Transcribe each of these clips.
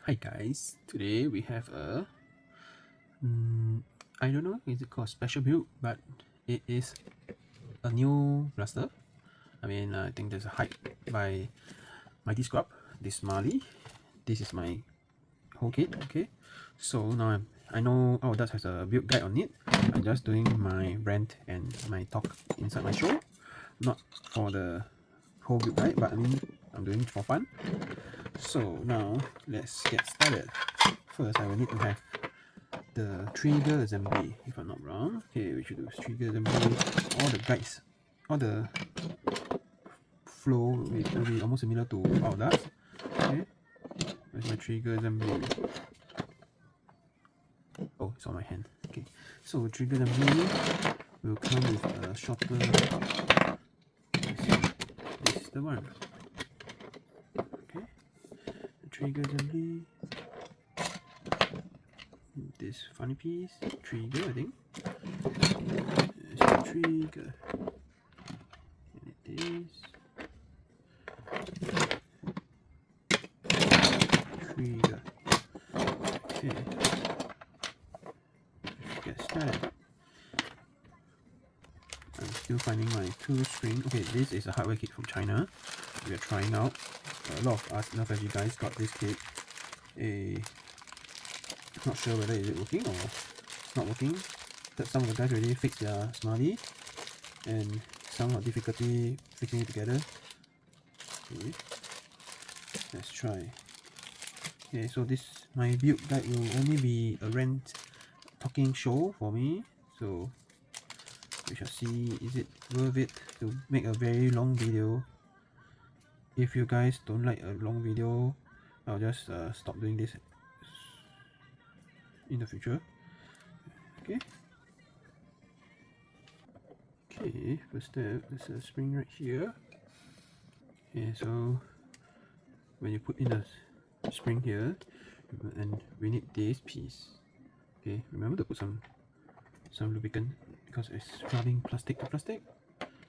Hi guys, today we have a I don't know, is it called special build, but it is a new blaster. I think there's a hype by Mighty Scrub, this Smiley. This is my whole kit. Okay, so now I know our Dutch has a build guide on it. I'm just doing my rant and my talk inside my show, not for the whole build guide, but I'm doing it for fun. So now let's get started. First I will need to have the trigger assembly, if I'm not wrong. Okay, we should do trigger assembly. All the guides, all the flow will be almost similar to our Dutch. Okay, where's my trigger assembly? Oh, it's on my hand. Okay, so trigger assembly will come with a shorter. This is the one. Okay, the trigger assembly. This funny piece, trigger, I think. There's the trigger. And it is trigger. Okay, let's get started. I'm still finding my two string. Okay, this is a hardware kit from China. We are trying out. A lot of us nerfsg guys got this kit. Not sure whether is it working or it's not working. But some of the guys already fixed their Smiley and some have difficulty fixing it together. Okay, let's try. Okay, so this my build guide will only be a rant talking show for me. So we shall see, is it worth it to make a very long video. If you guys don't like a long video, I'll just stop doing this in the future. Okay, first step, there's a spring right here. Okay, so when you put in a spring here, and we need this piece. Okay, remember to put some lubricant because it's rubbing plastic to plastic.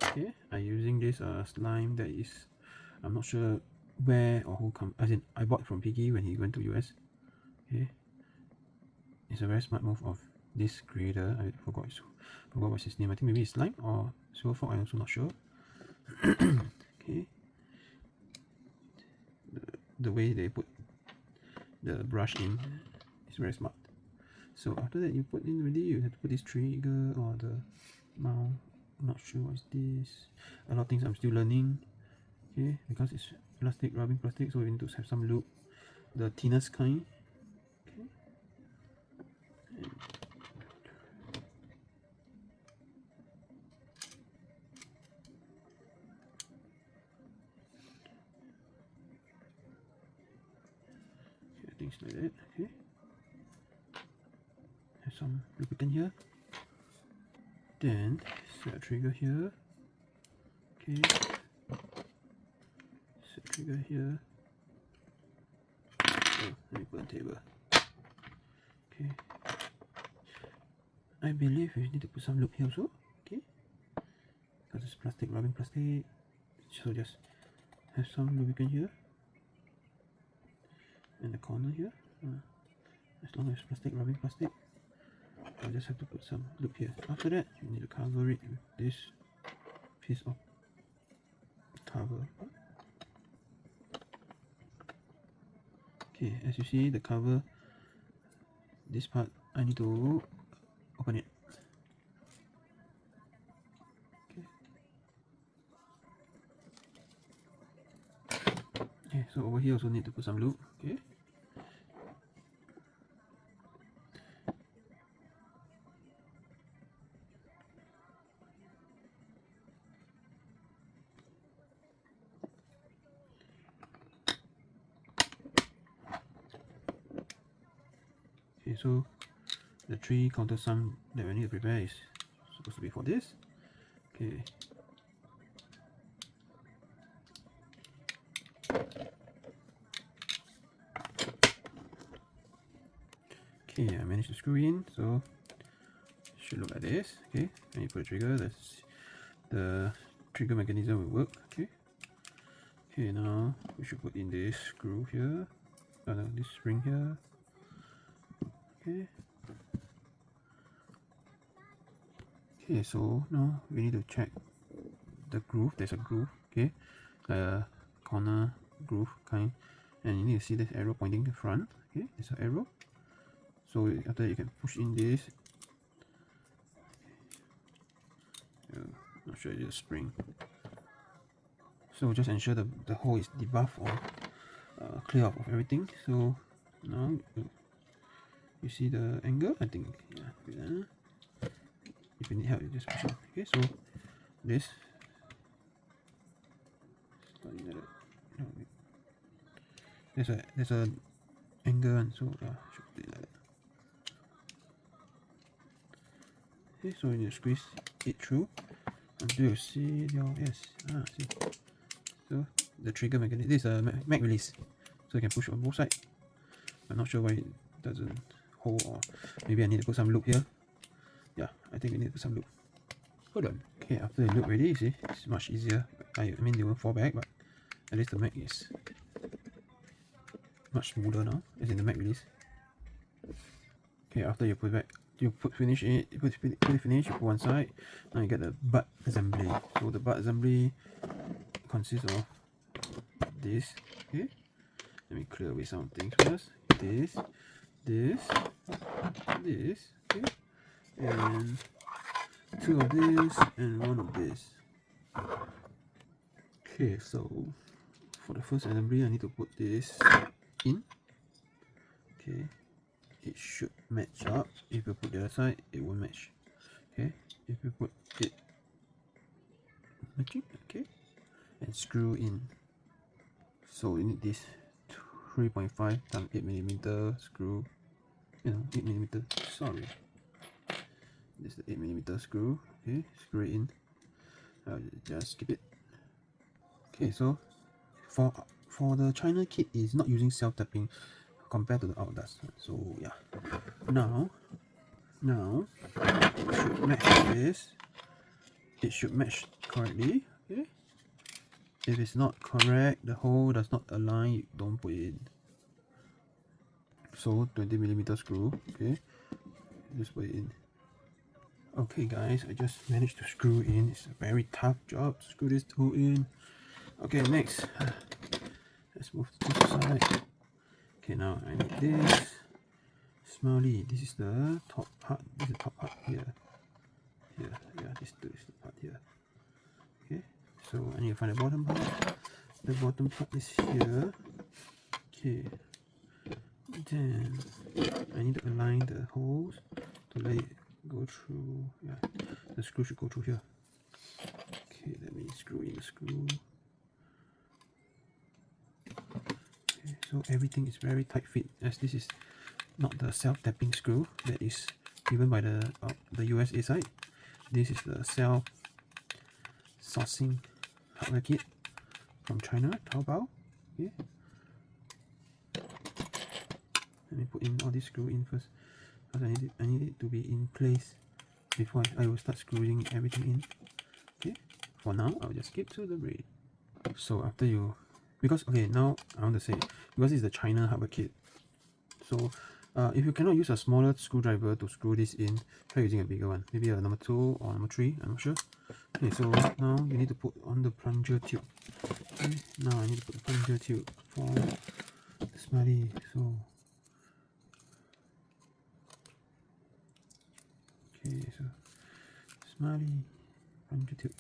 Okay, I'm using this slime that is, I'm not sure where or who come, as in I bought from Piggy when he went to US. Okay, it's a very smart move of this creator. I forgot what's his name. I think maybe it's Slime or Silverfox, I'm also not sure. Okay, the way they put the brush in is very smart. So after that you put in already, you have to put this trigger or the mount. Not sure what's this. A lot of things I'm still learning. Okay, because it's plastic, rubbing plastic, so we need to have some loop, the thinnest kind. Okay, things like that. Okay, have some lubricant here, then set a trigger here. Okay, set a trigger here. Oh, let me put on table. Okay, I believe we need to put some loop here also. Okay, because it's plastic, rubbing plastic, so just have some lubricant here in the corner here. As long as plastic, rubbing plastic, I just have to put some loop here. After that, you need to cover it with this piece of cover. Okay, as you see, the cover, this part, I need to open it. Okay, so over here also need to put some loop. Okay. Okay, so the 3 counter sum that we need to prepare is supposed to be for this. Okay. Okay, I managed to screw in, so it should look like this. Okay, when you put a trigger, the trigger mechanism will work. Okay. Okay, now we should put in this screw here. this spring here. Okay. Okay, so now we need to check the groove. There's a groove, okay, corner groove kind, and you need to see this arrow pointing to front. Okay, there's an arrow. So after you can push in this. Not sure it's a spring. So just ensure the hole is debuffed or clear off of everything. So now you see the angle. I think yeah. If you need help, you just push it. Okay, so this. There's a angle one, so should be like that. Okay, so you need to squeeze it through until you see your see. So the trigger mechanism. This is a mag release, so you can push on both sides. I'm not sure why it doesn't hold, or maybe I need to put some loop here. Yeah, I think I need to put some loop. Hold on. Okay, after the loop ready, you see, it's much easier. I mean, they won't fall back, but at least the mag is much smoother now, as in the mag release. Okay, after you put back, you put finish it, you put it finish, you put one side. Now you get the butt assembly. So the butt assembly consists of this. Okay, let me clear away some things first. This, okay, and two of this and one of this. Okay, so for the first assembly, I need to put this in. Okay, it should match up. If you put the other side, it won't match. Okay, if you put it matching, okay, and screw in. So you need this 3.5 times 8mm screw. 8mm. Sorry, this is the 8mm screw. Okay, screw it in. I'll just skip it. Okay, so for the China kit, is not using self-tapping compared to the outdoors. So yeah, now it should match this. It should match correctly. Okay, if it's not correct, the hole does not align, don't put it in. So 20mm screw. Okay, just put it in. Okay guys, I just managed to screw in. It's a very tough job to screw this tool in. Okay, next let's move to this side. Okay, now I need this Smiley. This is the top part. This is the top part here. Yeah, this is the part here. Okay, so I need to find the bottom part. The bottom part is here. Okay, then I need to align the holes to let it go through. Yeah, the screw should go through here. Okay, let me screw in the screw. Okay, so everything is very tight fit, as this is not the self-tapping screw that is given by the USA side. This is the self-sourcing hardware kit from China, Taobao. Okay, let me put in all this screw in first, because I need it to be in place before I will start screwing everything in. Okay, for now I'll just skip to the braid. So after you, because okay, now I want to say, because it's the China hardware kit, so if you cannot use a smaller screwdriver to screw this in, try using a bigger one, maybe a number 2 or number 3, I'm not sure. Okay, so now you need to put on the plunger tube. Okay, now I need to put the plunger tube for the Smiley. So okay, so Smiley plunger tube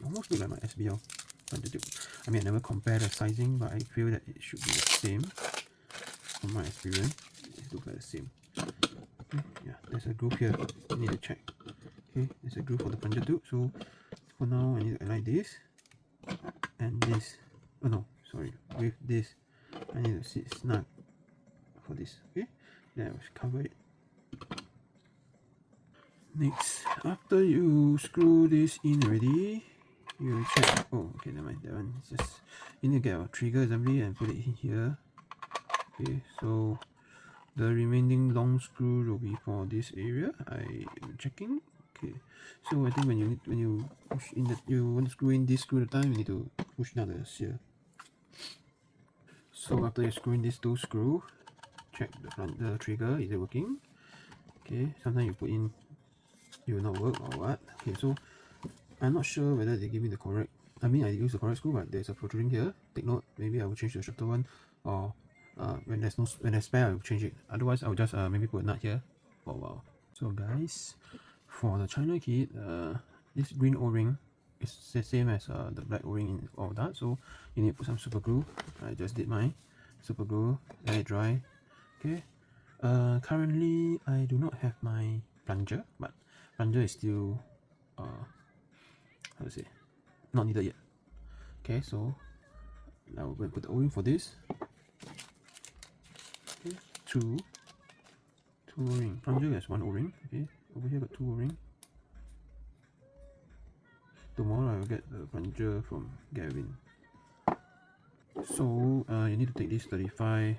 almost look like my SBL plunger tube. I mean, I never compare the sizing, but I feel that it should be the same from my experience. It looks like the same. Okay, yeah, there's a groove here. You need to check. Okay, there's a groove for the plunger tube. So for now, I need to align this and this. Oh no, sorry. With this, I need to sit snug for this. Okay, then I will cover it. Next, after you screw this in already, you check. Oh, okay, never mind. That one is just, you need to get a trigger assembly and put it in here. Okay, so the remaining long screw will be for this area. I am checking. Okay, so I think when you push in you want to screw in this screw at a time, you need to push down the here. So after you screw in these two screws, check the trigger, is it working? Okay, sometimes you put in, it will not work or what. Okay, so I'm not sure whether they give me the correct, I mean I use the correct screw, but there's a protruding here. Take note, maybe I will change the shorter one, or when there's spare I will change it. Otherwise I will just maybe put a nut here for a while. So guys, for the China kit, this green O-ring is the same as the black O-ring in all that, so you need to put some super glue. I just did mine. Super glue, let it dry. Okay. Currently I do not have my plunger, but plunger is still how to say, not needed yet. Okay, so now we're going to put the O-ring for this. Okay, two O-ring. Plunger has one O-ring. Okay, over here got two O-ring. Tomorrow I will get the plunger from Gavin. So you need to take this 35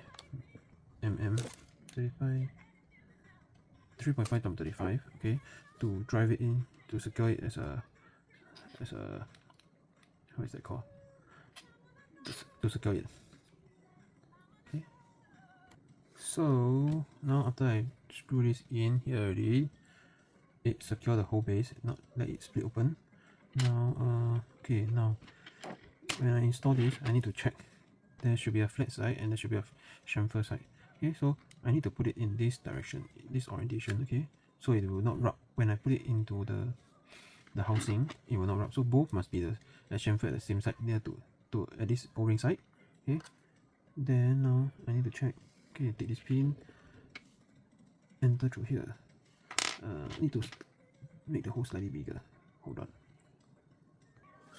mm, 3.5 times 35. Okay, to drive it in, to secure it as a what is that called? To secure it. Okay. So now after I screw this in here already, it secure the whole base, not let it split open. Now okay, now when I install this, I need to check there should be a flat side and there should be a chamfer side. Okay, so I need to put it in this direction, this orientation. Okay, so it will not rub when I put it into the housing, it will not rub. So both must be the chamfer at the same side, near to at this O-ring side. Okay, then now I need to check. Okay, take this pin, enter through here. Need to make the hole slightly bigger. Hold on.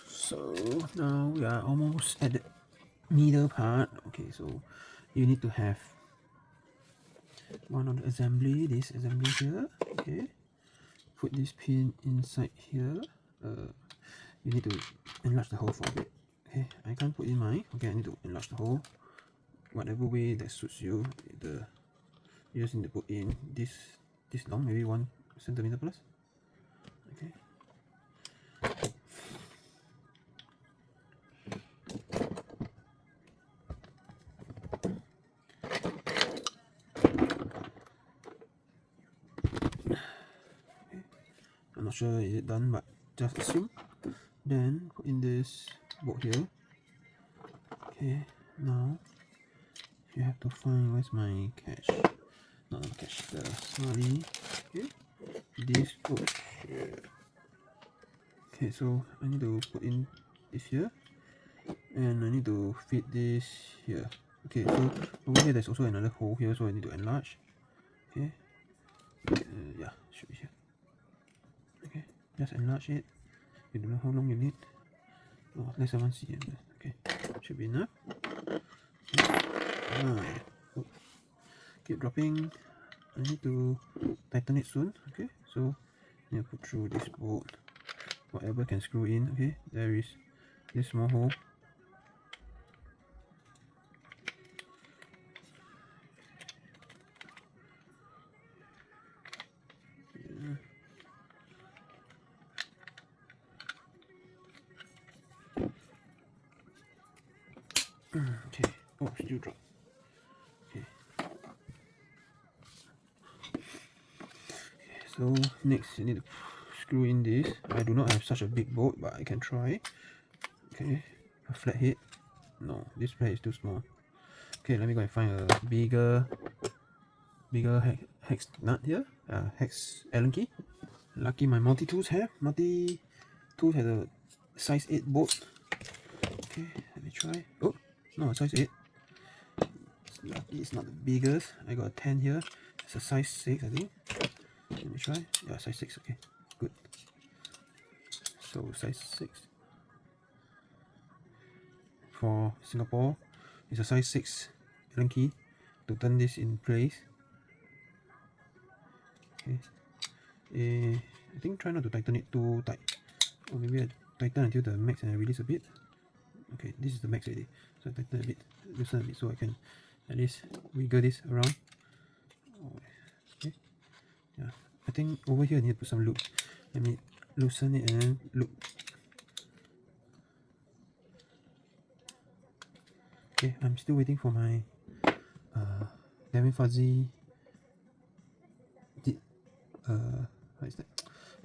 So now we are almost at the middle part. Okay, so you need to have one of the assembly, this assembly here. Okay, put this pin inside here. You need to enlarge the hole for a bit. Okay, I can't put in mine. Okay, I need to enlarge the hole whatever way that suits you. You just need to put in this long, maybe 1 centimeter plus. Okay. I'm not sure is it done, but just assume. Then put in this bolt here. Okay, now you have to find where's my cache. Not the cache, the Smiley. Okay, this goes here. Okay, so I need to put in this here, and I need to fit this here. Okay, so over here there's also another hole here, so I need to enlarge. Okay, yeah, should be here. Okay, just enlarge it. You don't know how long you need. Oh, less than 1 cm. Okay, should be enough. Okay. Oh. Keep dropping. I need to tighten it soon. Okay, so I put through this bolt, whatever can screw in. Okay, there is this small hole. Okay, oh, still drop. Okay. So next you need to screw in this. I do not have such a big bolt, but I can try. Okay, a flat head. No, this flat is too small. Okay, let me go and find a bigger hex nut here. Hex Allen key. Lucky my multi-tools have. Multi-tools has a size 8 bolt. Okay, let me try. Oh, no, size 8. Lucky it's not the biggest. I got a 10 here. It's a size 6, I think. Let me try. Yeah, size 6. Okay, good. So size 6 for Singapore. It's a size 6 Allen key to turn this in place. Okay. I think try not to tighten it too tight, or maybe I tighten until the max and I release a bit. Okay, this is the max already, so I tighten a bit, loosen a bit, so I can at least wiggle this around. Okay, yeah, I think over here I need to put some loop. Let me loosen it and then loop. Okay, I'm still waiting for my Damn Fuzzy what is that?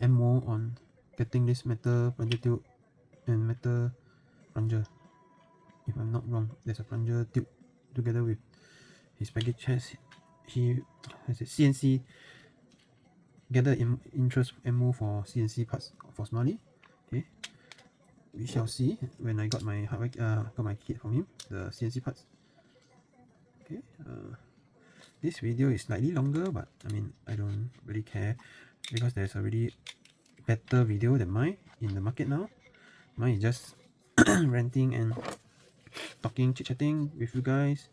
Ammo on getting this metal plunger tube and metal plunger. If I'm not wrong, there's a plunger tube together with his package has a CNC gather interest ammo for CNC parts for Smiley. Okay, we shall see when I got my kit from him, the CNC parts. Okay, this video is slightly longer, but I mean I don't really care because there's already better video than mine in the market now. Mine is just ranting and talking, chit-chatting with you guys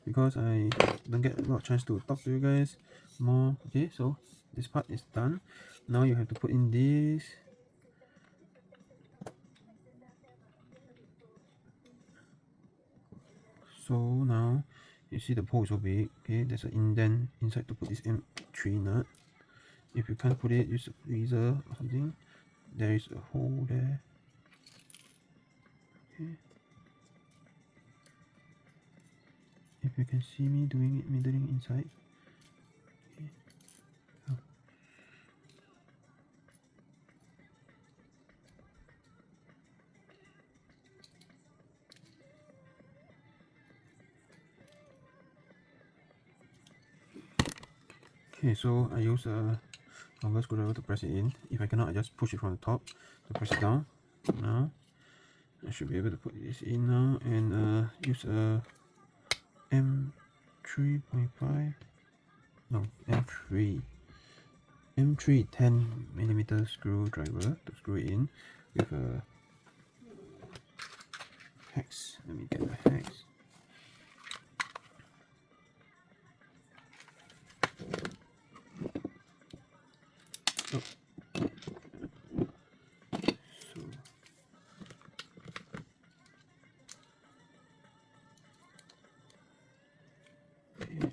because I don't get a lot of chance to talk to you guys more. Okay, so this part is done. Now you have to put in this. So now you see the hole is so big. Okay, there's an indent inside to put this M3 nut. If you can't put it, use a tweezer or something. There is a hole there. Okay. If you can see me doing it, middling inside. Okay. Oh. Okay, so I use a longer screwdriver to press it in. If I cannot, I just push it from the top to press it down. Now I should be able to put this in now and use a M3.5. No, M3 10mm screwdriver to screw it in with a hex. Let me get the hex. Oh.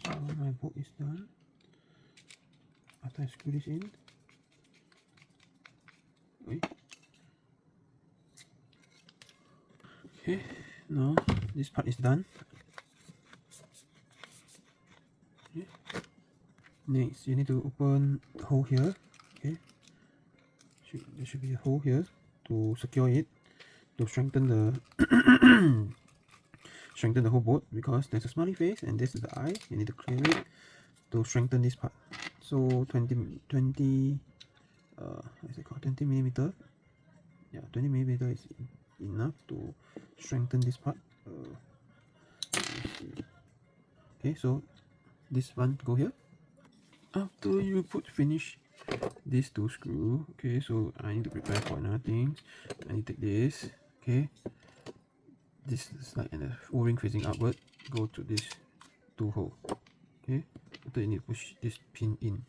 So my bolt is done. After I screw this in, wait. Okay, now this part is done. Okay. Next, you need to open the hole here. Okay, there should be a hole here to secure it, to strengthen the strengthen the whole boat because there's a smiley face and this is the eye. You need to clear it to strengthen this part. So 20 what is it called, 20mm. Yeah, 20mm is enough to strengthen this part. Okay, so this one go here. After you finish these two screws, okay, so I need to prepare for another thing. I need to take this, okay, this side and the O-ring facing upward, go to this two hole. Okay, after you need to push this pin in.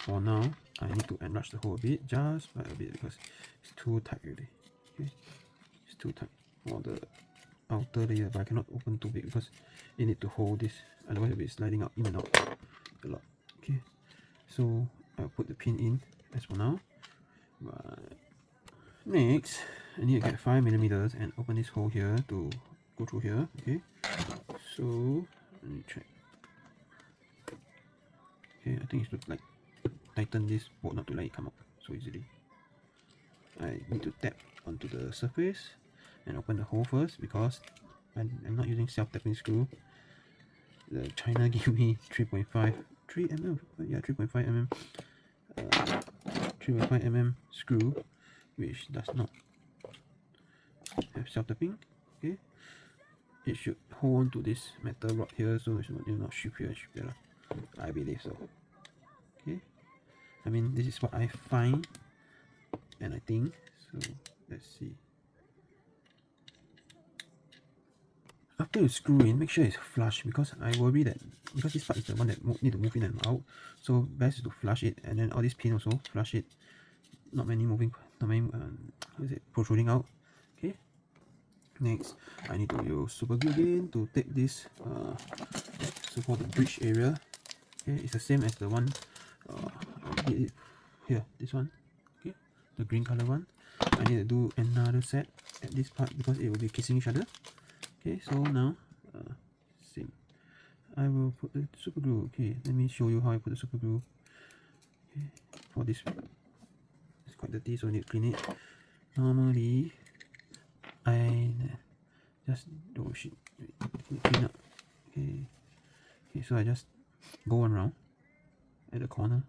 For now, I need to enlarge the hole a bit, just by a bit, because it's too tight already. Okay, it's too tight for the outer layer, but I cannot open too big because you need to hold this, otherwise it will be sliding out in and out a lot. Okay, so I'll put the pin in as for now. But next, I need to get 5mm and open this hole here to go through here. Okay, so let me check. Okay, I think it should like tighten this bolt not to let it come up so easily. I need to tap onto the surface and open the hole first because I'm not using self-tapping screw. The China gave me 3.5 mm, yeah, 3.5 mm 3.5 mm screw, which does not have self-tapping. Okay, it should hold on to this metal rod here, so it should not shift here, I believe so. Okay, I mean this is what I find and I think, so let's see. After you screw in, make sure it's flush because I worry that because this part is the one that need to move in and out, so best is to flush it, and then all these pins also flush it. Not many protruding out. Okay. Next, I need to use super glue again to tape this so-called the bridge area. Okay, it's the same as the one I did it here. This one. Okay, the green color one. I need to do another set at this part because it will be kissing each other. Okay, so now same. I will put the super glue. Okay, let me show you how I put the super glue. Okay, for this, it's quite dirty, so I need to clean it. Normally, I just clean up. Okay, so I just go one round at the corner.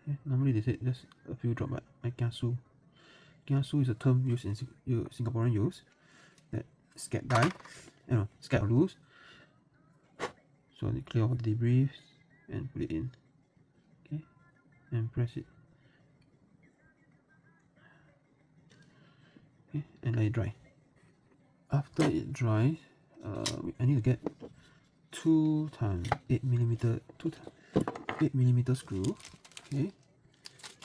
Okay, normally they say just a few drops, but I kiasu. Kiasu is a term used in Singaporean use that scared die, scared loose. So they clear off the debris and put it in. Okay, and press it. Okay, and let it dry. After it dries, I need to get 2 times 8mm 8mm screw. Okay,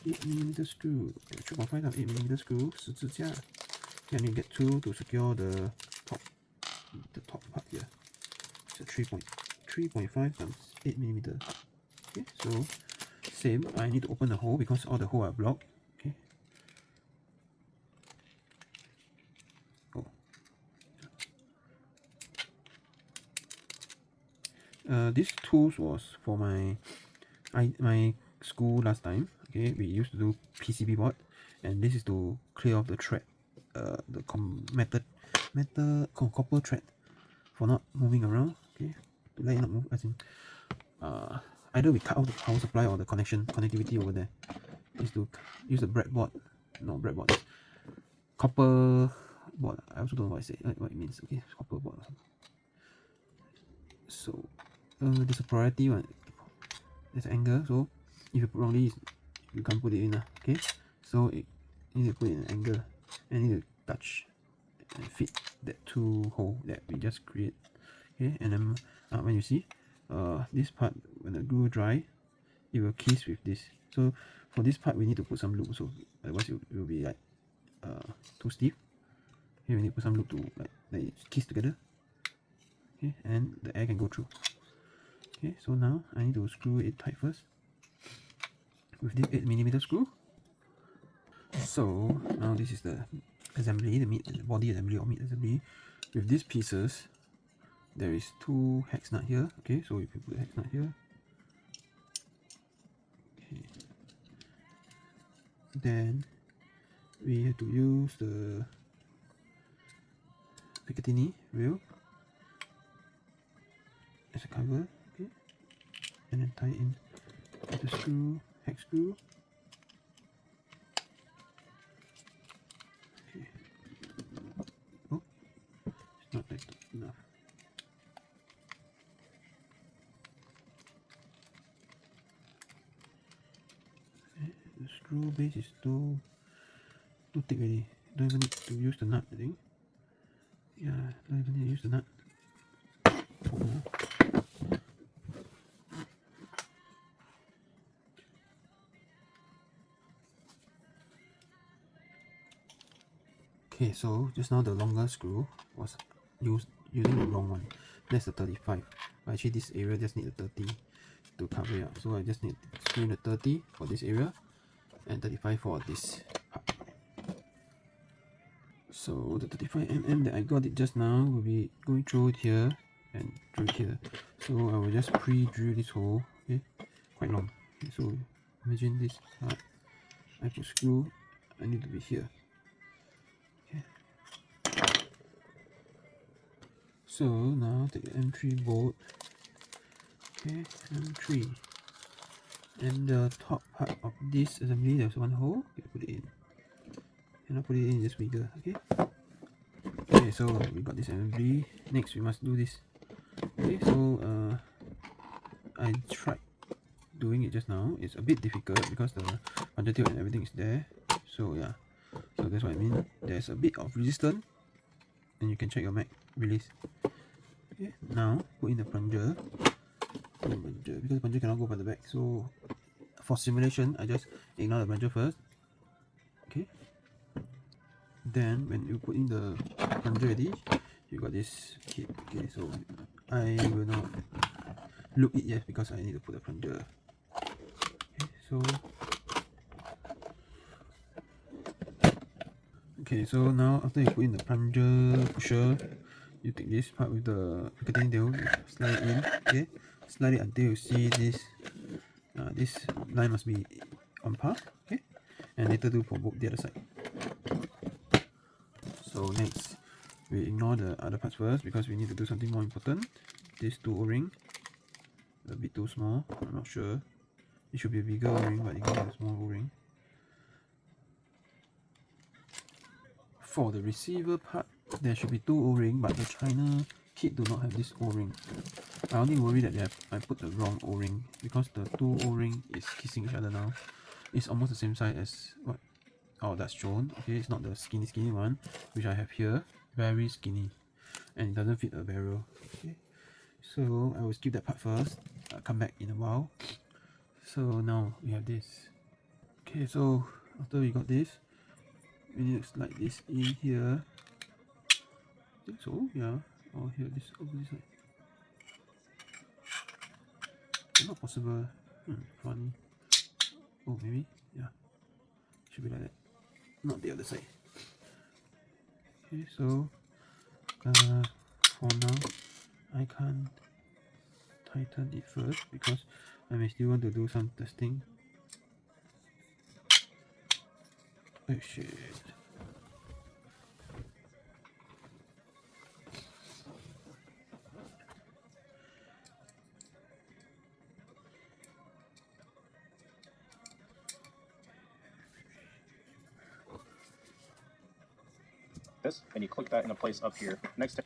8mm screw, 3.5 times 8mm screw, 十字架. Okay, I need to get 2 to secure the top part here. So 3.5 times 8mm. Okay, so same. I need to open the hole because all the holes are blocked. Okay. This tools was for my school last time. Okay, we used to do PCB board, and this is to clear off the thread, the copper thread for not moving around. Okay, to let it not move. As in, either we cut off the power supply or the connectivity over there. Is to use the breadboard, copper board. I also don't know what it means. Okay, copper board. So there's a priority one. There's an angle, so if you put wrongly, you can't put it in. Okay, so you need to put it in an angle and need to touch and fit that 2 hole that we just create. Okay, and then when you see this part, when the glue dry, it will kiss with this. So for this part we need to put some lube, so otherwise it will be like too stiff. Here we need to put some lube to like it kiss together. Okay, and the air can go through. Okay, so now I need to screw it tight first with this 8mm screw. So now this is the assembly, the body assembly or meat assembly. With these pieces, there is 2 hex nut here. Okay, so if you put the hex nut here, okay, then we have to use the Picatinny wheel as a cover. Okay, and then tie it in with the screw, hex screw. Okay. Oh, it's not tight enough. Okay. The screw base is too thick already. Don't even need to use the nut, I think. Yeah, don't even need to use the nut. Okay, so just now the longer screw was using the wrong one. That's the 35. But actually this area just need a 30 to cover it up. So I just need to screw in the 30 for this area and 35 for this part. So the 35mm that I got it just now will be going through it here and through it here. So I will just pre-drill this hole. Okay, quite long. Okay, so imagine this part. I put screw. I need to be here. Okay. So now take the M3 bolt. Okay, M3. And the top part of this assembly, there's one hole. Okay, put it in. And I'll put it in just bigger. Okay. Okay, so we got this assembly. Next, we must do this. Okay, so I tried doing it just now. It's a bit difficult because the puncture tube and everything is there. So yeah, so that's what I mean. There's a bit of resistance, and you can check your mag release. Okay, now put in the plunger. Because the plunger cannot go by the back. So for simulation, I just ignore the plunger first. Okay. Then when you put in the plunger already, you got this kit. Okay, so I will not loop it yet because I need to put the plunger. Okay, so Okay, so now after you put in the plunger pusher, you take this part with the picketing tail, slide it in, okay? Slide it until you see this line must be on par, okay? And later do for both the other side. So next, we ignore the other parts first because we need to do something more important. These two O-ring, a bit too small, I'm not sure. It should be a bigger O-ring, but it gives a small O-ring. For the receiver part, there should be two O-ring, but the China kit do not have this O-ring. I only worry that I put the wrong O-ring because the two O-ring is kissing each other now. It's almost the same size as what that's shown. Okay, it's not the skinny one, which I have here. Very skinny, and it doesn't fit a barrel. Okay, so I will skip that part first. I'll come back in a while. So now we have this. Okay, so after we got this, we need to slide this in here. I think so, yeah. Or here, this over this side. Not possible. Funny. Oh, maybe, yeah. Should be like that. Not the other side. Okay, so for now, I can't tighten it first because I may still want to do some testing. Oh shit. This, and you click that into place up here. Next to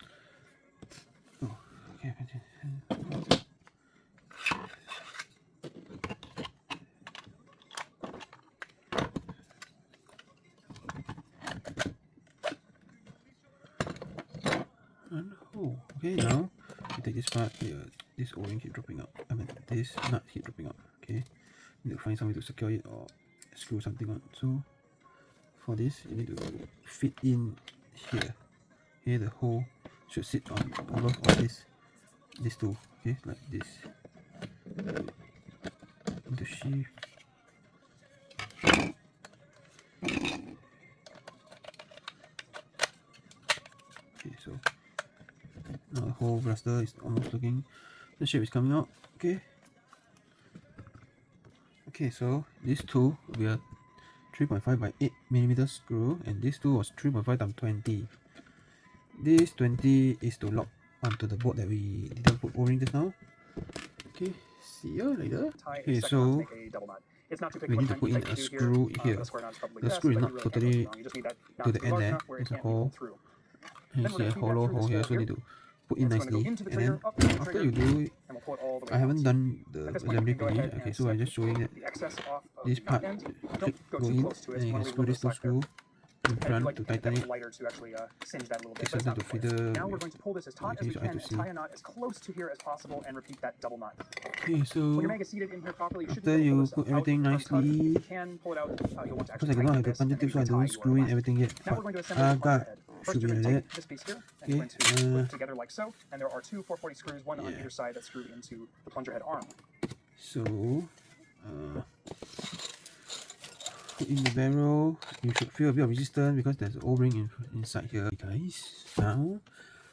Okay. And okay, now you take this part here. This O-ring keep dropping out. I mean, this nut keep dropping out. Okay, you need to find some way to secure it or screw something on. So for this, you need to fit in here. Here, the hole should sit on over of these two. Okay, like this. Into sheath. Okay, so now the whole raster is almost looking. The shape is coming out. Okay. Okay, so these two will be a 3.5 by 8 millimeter screw, and this two was 3.5 times 20. This 20 is to lock onto the bolt that we didn't put O-ring just now. Okay, see you later. Okay, so we need to put in a screw here. The screw is not totally to the end there. There's a hole. And you see a hollow hole here, so you need to put in nicely. And then after you do it, I haven't done the assembly finish. Okay, so I'm just showing that this part clip go in, and you can screw this two screw in front to tighten it. Take something to feather. Now we're going to pull this as taut as we can and tie a knot as close to here as possible and repeat that double knot. Okay, so when you're mega seated in here properly, you after you put everything nicely, you can pull it out. You'll want to because actually I do not have the plunger tip, so I don't screw in everything yet. Now we're going to assemble the plunger head. First, Should be you're like going to that. take this piece here and you're going to put it together like so. And there are two 440 screws, one on either side that's screwed into the plunger head arm. So, put in the barrel. You should feel a bit of resistance because there's an O-ring inside here. Guys, now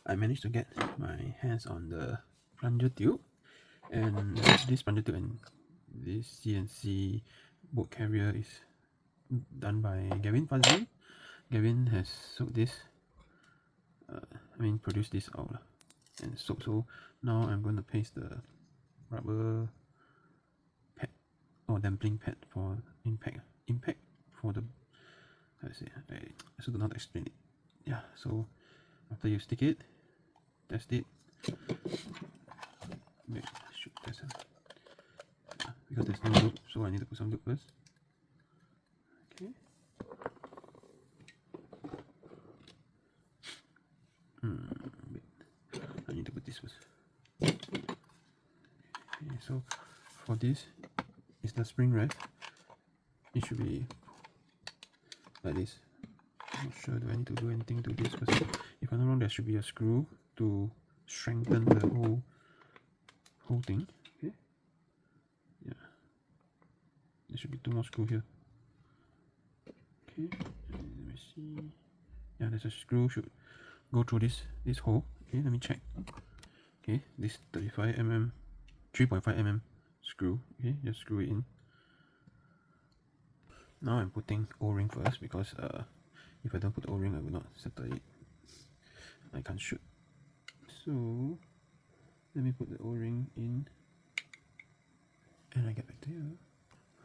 I managed to get my hands on the plunger tube, and this plunger tube and this CNC bolt carrier is done by Gavin Fuzzy. Gavin has sewed this, produced this out and sewed. So now I'm going to paste the rubber pad or damping pad for impact for the, how to say, I also don't know how to explain it. Yeah, so after you stick it, test it. Wait, should test it. Because there's no loop, so I need to put some loop first. Okay. Wait. I need to put this first. Okay, so for this is the spring rest. It should be like this. I'm not sure, do I need to do anything to this? Because if I'm not wrong, there should be a screw to strengthen the whole thing. Okay. Yeah. There should be two more screws here. Okay. Let me see. Yeah, there's a screw should go through this hole. Okay, let me check. Okay, this 35 mm, 3.5 mm screw. Okay, just screw it in. Now I'm putting O-ring first because if I don't put O-ring, I will not settle it. I can't shoot. So let me put the O-ring in, and I get back to you.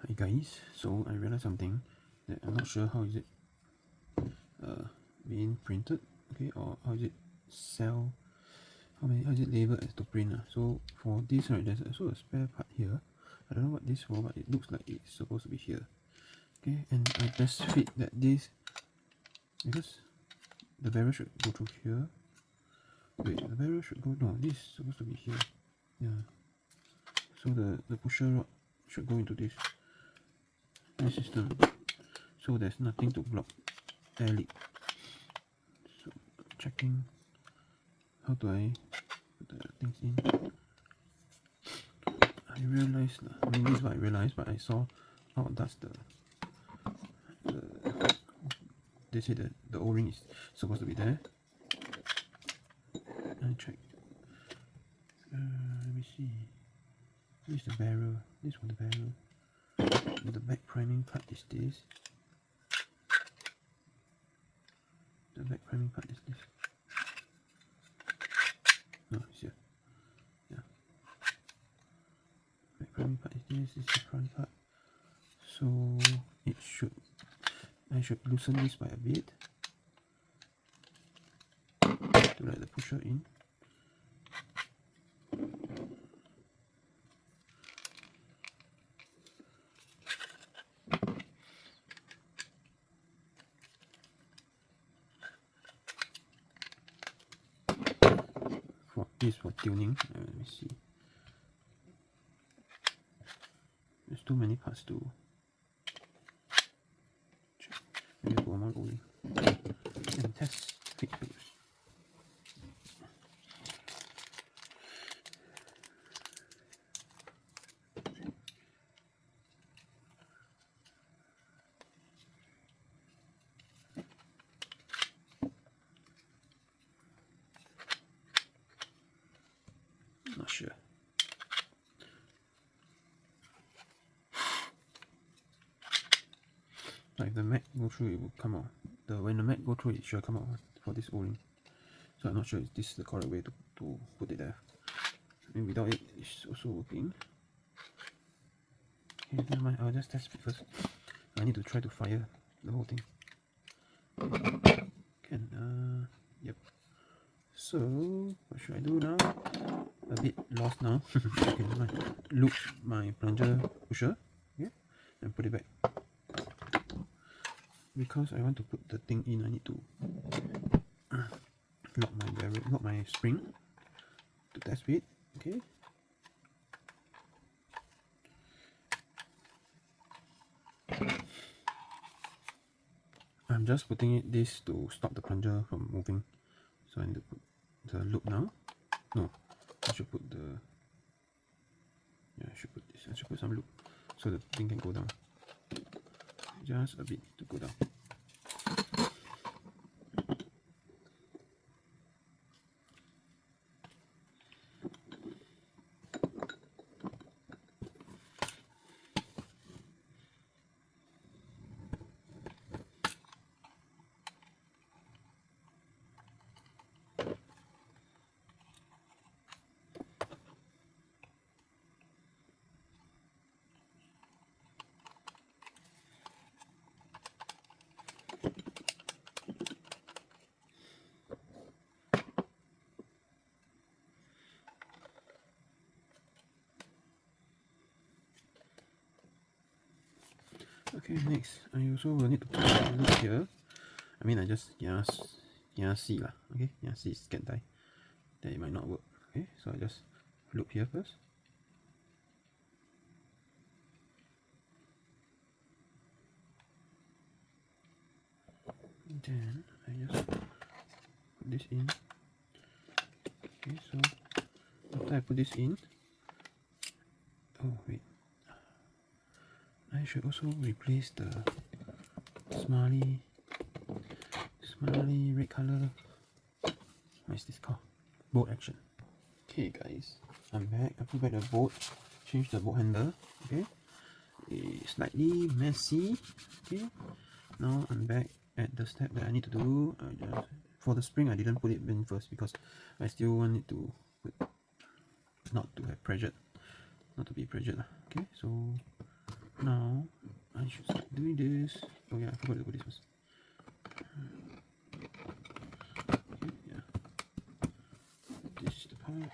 Hi guys, so I realized something that I'm not sure how is it being printed, okay, or how is it sell, how is it labeled as to print. So for this, right, there's also a spare part here. I don't know what this for, but it looks like it's supposed to be here. Okay, and I best fit that this, because the barrel should go through here. Wait, the barrel should go, no, this is supposed to be here. Yeah, so the pusher rod should go into this system, so there's nothing to block air leak. So checking, how do I put the things in? I realized, I mean, this is what I realized, but I saw how does they say that the O-ring is supposed to be there. I check. Let me see. This is the barrel. This one, the barrel. The back priming part is this. The back priming part is this. No, it's here. Yeah. Back priming part is this. This is the front part. So it should. I should loosen this by a bit to let the pusher in. For this for tuning. Let me see. There's too many parts to check. Maybe put one more O-ring and test fit first. Not sure. Like the mag go through, it will come out. When the mag go through, it should come out for this O-ring. So I'm not sure if this is the correct way to put it there. I mean, without it, it's also working. Okay, never mind. I'll just test it first. I need to try to fire the whole thing. Can yep. So what should I do now? A bit lost now. Okay, never mind. Loop my plunger pusher, okay, and put it back. Because I want to put the thing in, I need to lock my spring to test fit. Okay. I'm just putting this to stop the plunger from moving. So I need to put the loop now. No, I should put the. Yeah, I should put this. I should put some loop so the thing can go down. Just a bit to go down. Okay, next, I also will need to put a loop here. I mean, I just see lah. Okay, see is get die. Then it might not work. Okay, so I just loop here first. And then I just put this in. Okay, so after I put this in, oh wait, I should also replace the Smiley Smiley, red color. What is this called? Bolt action. Okay guys, I'm back. I put back the bolt, change the bolt handle. Okay, it's slightly messy. Okay, now I'm back at the step that I need to do. For the spring, I didn't put it in first because I still want it to not to have pressure, not to be pressured. Okay, so now I should start doing this. Oh yeah, I forgot to put this first. Okay, yeah. This is the part.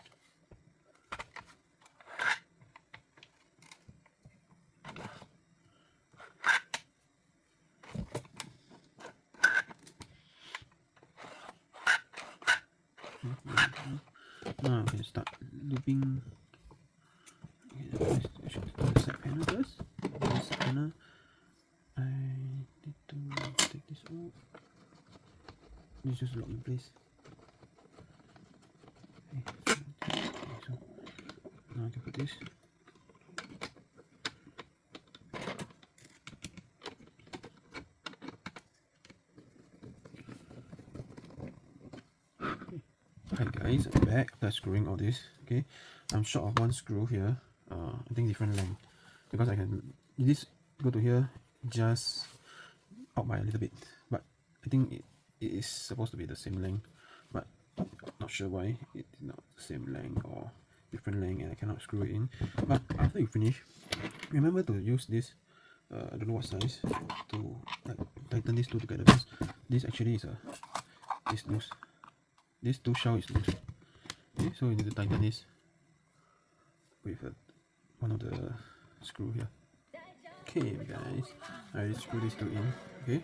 Now I can start looping. Okay, I should start the side panel first. The side panel, I need to take this off. This just lock in place. Okay, so now I can put this. Hi guys, I'm back after screwing all this. Okay, I'm short of one screw here. I think different length because I can this go to here just out by a little bit, but I think it is supposed to be the same length, but not sure why it's not the same length or different length, and I cannot screw it in. But after you finish, remember to use this. I don't know what size to tighten these two together because this actually is loose. This two shell is loose. Okay, so you need to tighten this with one of the screw here. Okay guys, I already screw these two in. Okay,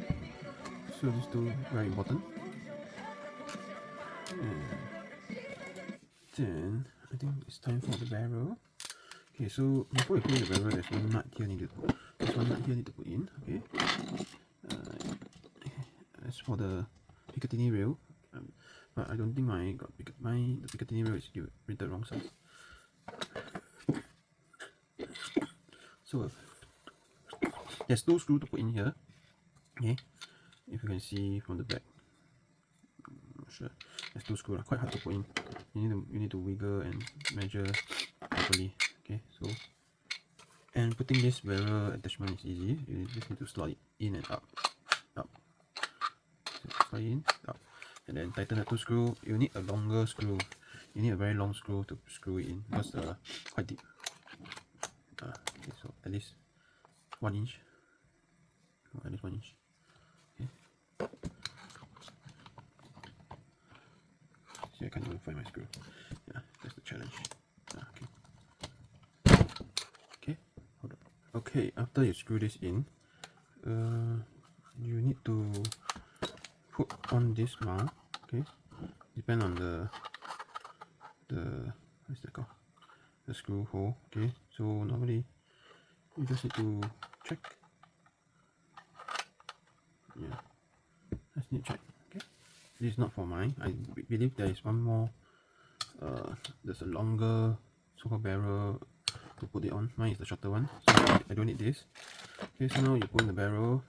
so these two very important. And then I think it's time for the barrel. Okay, so before you put in the barrel, there's one nut here need to put in. Okay, as for the Picatinny rail, but I don't think the Picatinny rail is printed wrong size. So there's two screws to put in here. Okay, if you can see from the back, I'm not sure. There's two screws, quite hard to put in. You need to wiggle and measure properly. Okay, so and putting this barrel attachment is easy. You just need to slot it in and up. So slide in, up, and then tighten the two screws. You need a longer screw. You need a very long screw to screw it in because quite deep. Okay, so at least 1 inch. At least 1 inch. Okay. See, I can't even find my screw. Yeah, that's the challenge. Okay. Okay, hold on. Okay, after you screw this in, you need to put on this mount. Okay, depend on the what's that called? The screw hole. Okay, so normally you just need to check. Yeah, just need to check. Okay, this is not for mine. I believe there is one more. There's a longer so-called barrel to put it on. Mine is the shorter one, so I don't need this. Okay, so now you put in the barrel.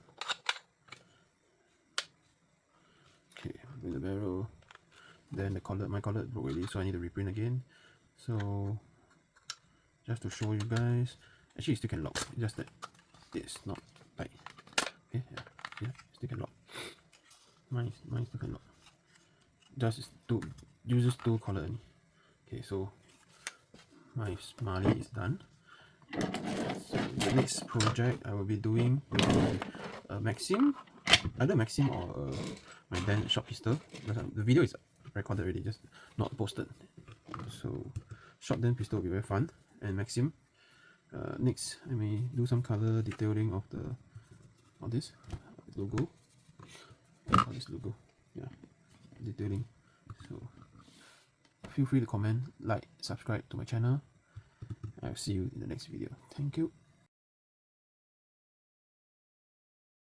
Okay, put in the barrel. Then my collet broke already, so I need to reprint again. So just to show you guys, actually it still can lock, just that it's not tight. Okay, yeah, still can lock. Mine still can lock. Just uses two collet only. Okay, so my Smiley is done. So the next project I will be doing will be Maxim, either Maxim or my band short pistol. Because the video is recorded already, just not posted. So short then pistol will be very fun. And Maxim. Next, I may do some color detailing of this logo. This logo, yeah, detailing. So feel free to comment, like, subscribe to my channel. I'll see you in the next video. Thank you.